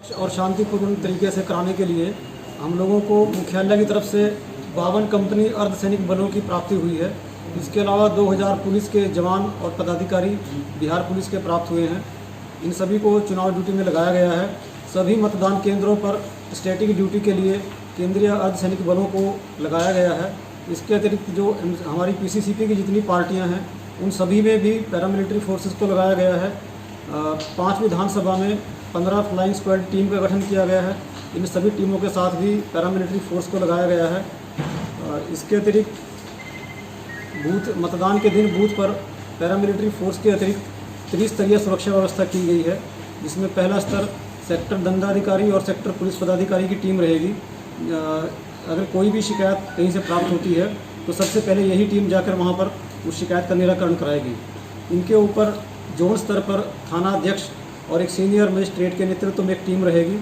और शांतिपूर्ण तरीके से कराने के लिए हम लोगों को मुख्यालय की तरफ से 52 कंपनी अर्धसैनिक बलों की प्राप्ति हुई है। इसके अलावा 2000 पुलिस के जवान और पदाधिकारी बिहार पुलिस के प्राप्त हुए हैं। इन सभी को चुनाव ड्यूटी में लगाया गया है। सभी मतदान केंद्रों पर स्टैटिक ड्यूटी के लिए केंद्रीय अर्धसैनिक बलों को लगाया गया है। इसके अतिरिक्त जो हमारी पीसीसीपी की जितनी पार्टियां हैं उन सभी में भी पैरामिलिट्री फोर्सेस को लगाया गया है। 5 विधानसभा में 15 फ्लाइंग स्क्वाड टीम का गठन किया गया है। इन सभी टीमों के साथ भी पैरामिलिट्री फोर्स को लगाया गया है। इसके अतिरिक्त मतदान के दिन बूथ पर पैरामिलिट्री फोर्स के अतिरिक्त त्रिस्तरीय सुरक्षा व्यवस्था की गई है, जिसमें पहला स्तर सेक्टर दंडाधिकारी और सेक्टर पुलिस पदाधिकारी की टीम रहेगी। अगर कोई भी शिकायत कहीं से प्राप्त होती है तो सबसे पहले यही टीम जाकर वहां पर उस शिकायत का निराकरण कराएगी। इनके ऊपर जोन स्तर पर थाना अध्यक्ष और एक सीनियर मजिस्ट्रेट के नेतृत्व में एक टीम रहेगी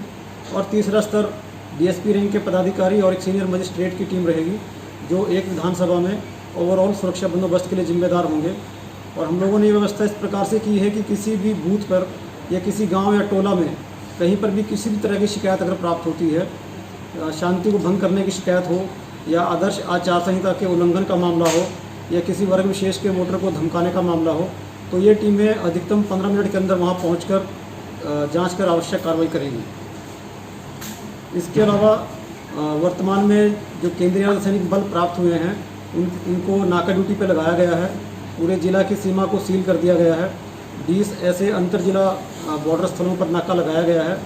और तीसरा स्तर डीएसपी रैंक के पदाधिकारी और एक सीनियर मजिस्ट्रेट की टीम रहेगी, जो एक विधानसभा में ओवरऑल सुरक्षा बंदोबस्त के लिए जिम्मेदार होंगे। और हम लोगों ने ये व्यवस्था इस प्रकार से की है कि किसी भी बूथ पर या किसी गांव या टोला में कहीं पर भी किसी भी तरह की शिकायत अगर प्राप्त होती है, शांति को भंग करने की शिकायत हो या आदर्श आचार संहिता के उल्लंघन का मामला हो या किसी वर्ग विशेष के वोटर को धमकाने का मामला हो, तो ये टीमें अधिकतम 15 मिनट के अंदर वहाँ पहुँचकर जांच कर आवश्यक कार्रवाई करेंगी। इसके अलावा वर्तमान में जो केंद्रीय अर्धसैनिक बल प्राप्त हुए हैं उनको नाका ड्यूटी पर लगाया गया है। पूरे जिला की सीमा को सील कर दिया गया है। 20 ऐसे अंतर जिला बॉर्डर स्थलों पर नाका लगाया गया है।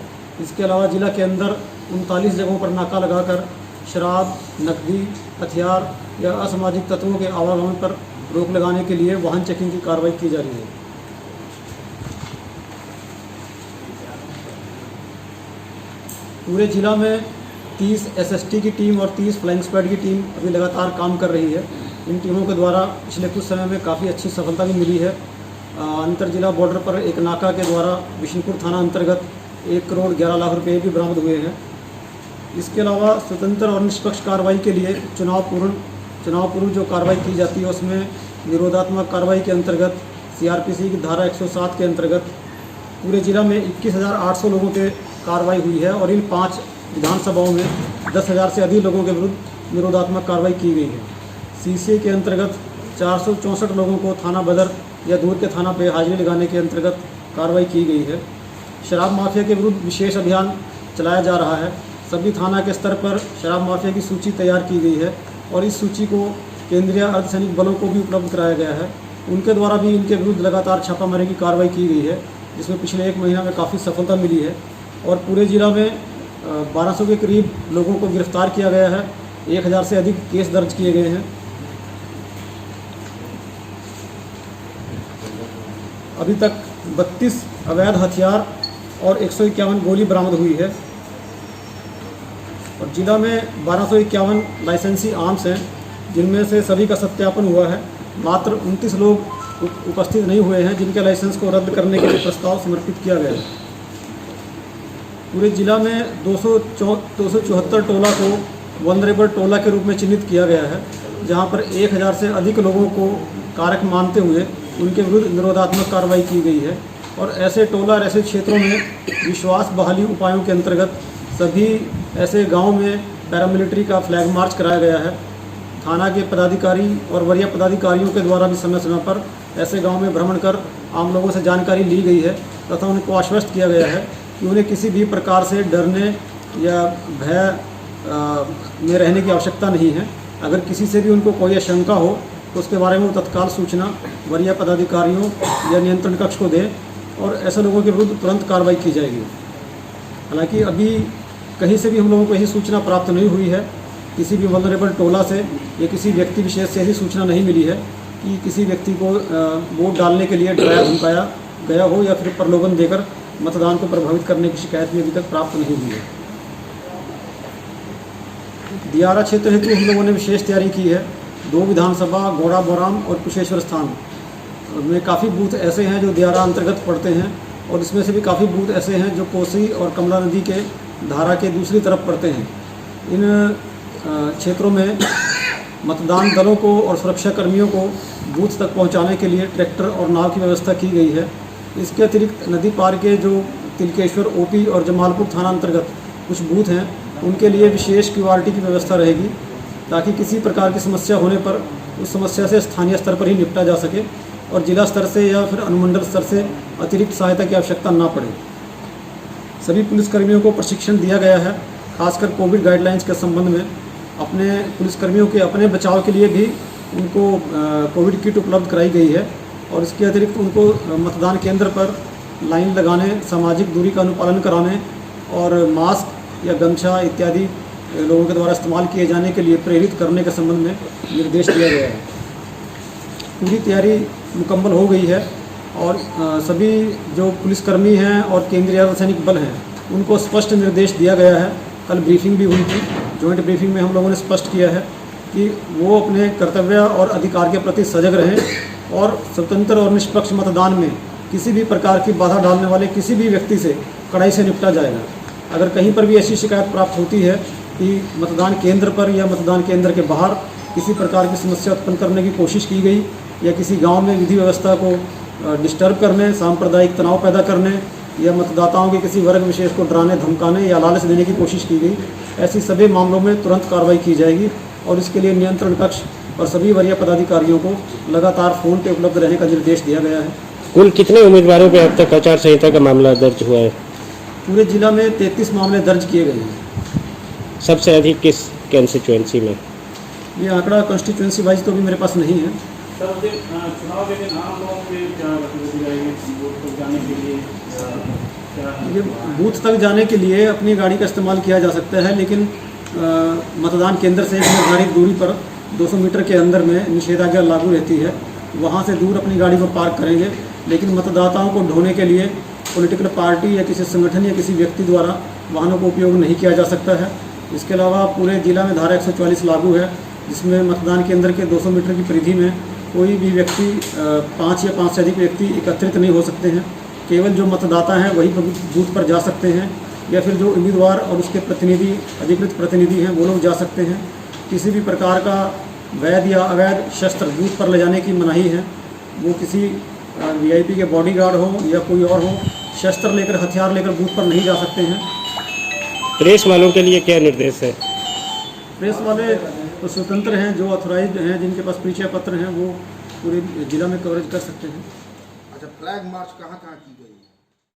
इसके अलावा जिला के अंदर 39 जगहों पर नाका लगाकर शराब, नकदी, हथियार या असामाजिक तत्वों के आवागमन पर रोक लगाने के लिए वाहन चेकिंग की कार्रवाई की जा रही है। पूरे जिला में 30 एसएसटी की टीम और 30 फ्लाइंग स्क्वाड की टीम अभी लगातार काम कर रही है। इन टीमों के द्वारा पिछले कुछ समय में काफ़ी अच्छी सफलता भी मिली है। अंतर जिला बॉर्डर पर एक नाका के द्वारा बिशनपुर थाना अंतर्गत 1 करोड़ 11 लाख रुपये भी बरामद हुए हैं। इसके अलावा स्वतंत्र और निष्पक्ष कार्रवाई के लिए चुनाव पूर्व जो कार्रवाई की जाती है उसमें निरोधात्मक कार्रवाई के अंतर्गत सीआरपीसी की धारा 107 के अंतर्गत पूरे जिला में 21,800 लोगों पे कार्रवाई हुई है और इन 5 विधानसभाओं में 10,000 से अधिक लोगों के विरुद्ध निरोधात्मक कार्रवाई की गई है। सीसीए के अंतर्गत 464 लोगों को थाना बदर या दूर के थाना पे हाजिरी लगाने के अंतर्गत कार्रवाई की गई है। शराब माफिया के विरुद्ध विशेष अभियान चलाया जा रहा है। सभी थाना के स्तर पर शराब माफिया की सूची तैयार की गई है और इस सूची को केंद्रीय अर्धसैनिक बलों को भी उपलब्ध कराया गया है। उनके द्वारा भी इनके विरुद्ध लगातार छापामारी की कार्रवाई की गई है, जिसमें पिछले 1 महीना में काफ़ी सफलता मिली है और पूरे जिला में 1200 के करीब लोगों को गिरफ्तार किया गया है। 1000 से अधिक केस दर्ज किए गए हैं। अभी तक 32 अवैध हथियार और 151 गोली बरामद हुई है और जिला में 1251 लाइसेंसी आर्म्स हैं, जिनमें से सभी का सत्यापन हुआ है। मात्र 29 लोग उपस्थित नहीं हुए हैं जिनके लाइसेंस को रद्द करने के लिए प्रस्ताव समर्पित किया गया है। पूरे जिला में 274 टोला को वनरेबल टोला के रूप में चिन्हित किया गया है, जहां पर 1000 से अधिक लोगों को कारक मानते हुए उनके विरुद्ध निरोधात्मक कार्रवाई की गई है। और ऐसे टोला और ऐसे क्षेत्रों में विश्वास बहाली उपायों के अंतर्गत सभी ऐसे गाँव में पैरामिलिट्री का फ्लैग मार्च कराया गया है। थाना के पदाधिकारी और वरीय पदाधिकारियों के द्वारा भी समय समय पर ऐसे गाँव में भ्रमण कर आम लोगों से जानकारी ली गई है तथा उनको आश्वस्त किया गया है कि उन्हें किसी भी प्रकार से डरने या भय में रहने की आवश्यकता नहीं है। अगर किसी से भी उनको कोई आशंका हो तो उसके बारे में वो तत्काल सूचना वरीय पदाधिकारियों या नियंत्रण कक्ष को दें और ऐसे लोगों के विरुद्ध तुरंत कार्रवाई की जाएगी। हालांकि अभी कहीं से भी हम लोगों को यही सूचना प्राप्त नहीं हुई है, किसी भी वल्नरेबल टोला से या किसी व्यक्ति विशेष से ऐसी सूचना नहीं मिली है कि किसी व्यक्ति को वोट डालने के लिए डराया धमकाया गया हो या फिर प्रलोभन देकर मतदान को प्रभावित करने की शिकायत भी अभी तक प्राप्त नहीं हुई है। दियारा क्षेत्र हेतु हम लोगों ने विशेष तैयारी की है। 2 विधानसभा गोड़ा बोराम और कुशेश्वर स्थान में काफ़ी बूथ ऐसे हैं जो दियारा अंतर्गत पड़ते हैं और इसमें से भी काफ़ी बूथ ऐसे हैं जो कोसी और कमला नदी के धारा के दूसरी तरफ पड़ते हैं। इन क्षेत्रों में मतदान दलों को और सुरक्षा कर्मियों को बूथ तक पहुंचाने के लिए ट्रैक्टर और नाव की व्यवस्था की गई है। इसके अतिरिक्त नदी पार के जो तिलकेश्वर ओपी और जमालपुर थाना अंतर्गत कुछ बूथ हैं, उनके लिए विशेष क्यूआरटी की व्यवस्था रहेगी, ताकि किसी प्रकार की समस्या होने पर उस समस्या से स्थानीय स्तर पर ही निपटा जा सके और जिला स्तर से या फिर अनुमंडल स्तर से अतिरिक्त सहायता की आवश्यकता ना पड़े। सभी पुलिसकर्मियों को प्रशिक्षण दिया गया है, खासकर कोविड गाइडलाइंस के संबंध में। अपने पुलिसकर्मियों के अपने बचाव के लिए भी उनको कोविड किट उपलब्ध कराई गई है और इसके अतिरिक्त उनको मतदान केंद्र पर लाइन लगाने, सामाजिक दूरी का अनुपालन कराने और मास्क या गमछा इत्यादि लोगों के द्वारा इस्तेमाल किए जाने के लिए प्रेरित करने के संबंध में निर्देश दिया गया है। पूरी तैयारी मुकम्मल हो गई है और सभी जो पुलिसकर्मी हैं और केंद्रीय अर्धसैनिक बल हैं उनको स्पष्ट निर्देश दिया गया है। कल ब्रीफिंग भी हुई थी, जॉइंट ब्रीफिंग में हम लोगों ने स्पष्ट किया है कि वो अपने कर्तव्य और अधिकार के प्रति सजग रहें और स्वतंत्र और निष्पक्ष मतदान में किसी भी प्रकार की बाधा डालने वाले किसी भी व्यक्ति से कड़ाई से निपटा जाएगा। अगर कहीं पर भी ऐसी शिकायत प्राप्त होती है कि मतदान केंद्र पर या मतदान केंद्र के बाहर किसी प्रकार की समस्या उत्पन्न करने की कोशिश की गई या किसी गांव में विधि व्यवस्था को डिस्टर्ब करने, सांप्रदायिक तनाव पैदा करने या मतदाताओं के किसी वर्ग विशेष को डराने, धमकाने या लालच देने की कोशिश की गई, ऐसी सभी मामलों में तुरंत कार्रवाई की जाएगी और इसके लिए नियंत्रण कक्ष और सभी वरीय पदाधिकारियों को लगातार फ़ोन पे उपलब्ध रहने का निर्देश दिया गया है। कुल कितने उम्मीदवारों पर अब तक आचार संहिता का मामला दर्ज हुआ है? पूरे जिला में 33 मामले दर्ज किए गए हैं। सबसे अधिक किस कंस्टिट्यूएंसी में? ये आंकड़ा कंस्टिट्यूएंसी वाइज तो अभी मेरे पास नहीं है। सर, चुनाव के दिन आम लोगों के क्या गतिविधि रहेगी बूथ तक जाने के लिए? ये बूथ तक जाने के लिए अपनी गाड़ी का इस्तेमाल किया जा सकता है, लेकिन मतदान केंद्र से एक निर्धारित दूरी पर 200 मीटर के अंदर में निषेधाज्ञा लागू रहती है। वहाँ से दूर अपनी गाड़ी को पार्क करेंगे, लेकिन मतदाताओं को ढोने के लिए पॉलिटिकल पार्टी या किसी संगठन या किसी व्यक्ति द्वारा वाहनों का उपयोग नहीं किया जा सकता है। इसके अलावा पूरे जिला में धारा 144 लागू है, जिसमें मतदान केंद्र के 200 मीटर की परिधि में कोई भी व्यक्ति 5 या 5 से अधिक व्यक्ति एकत्रित नहीं हो सकते हैं। केवल जो मतदाता हैं वही बूथ पर जा सकते हैं या फिर जो उम्मीदवार और उसके प्रतिनिधि, अधिकृत प्रतिनिधि हैं, वो लोग जा सकते हैं। किसी भी प्रकार का वैध या अवैध शस्त्र बूथ पर ले जाने की मनाही है। वो किसी वीआईपी के बॉडीगार्ड हो या कोई और हो, शस्त्र लेकर, हथियार लेकर बूथ पर नहीं जा सकते हैं। प्रेस वालों के लिए क्या निर्देश है? प्रेस वाले तो स्वतंत्र हैं, जो ऑथोराइज्ड हैं, जिनके पास परिचय पत्र हैं, वो पूरे जिला में कवरेज कर सकते हैं। अच्छा, फ्लैग मार्च कहाँ की गई?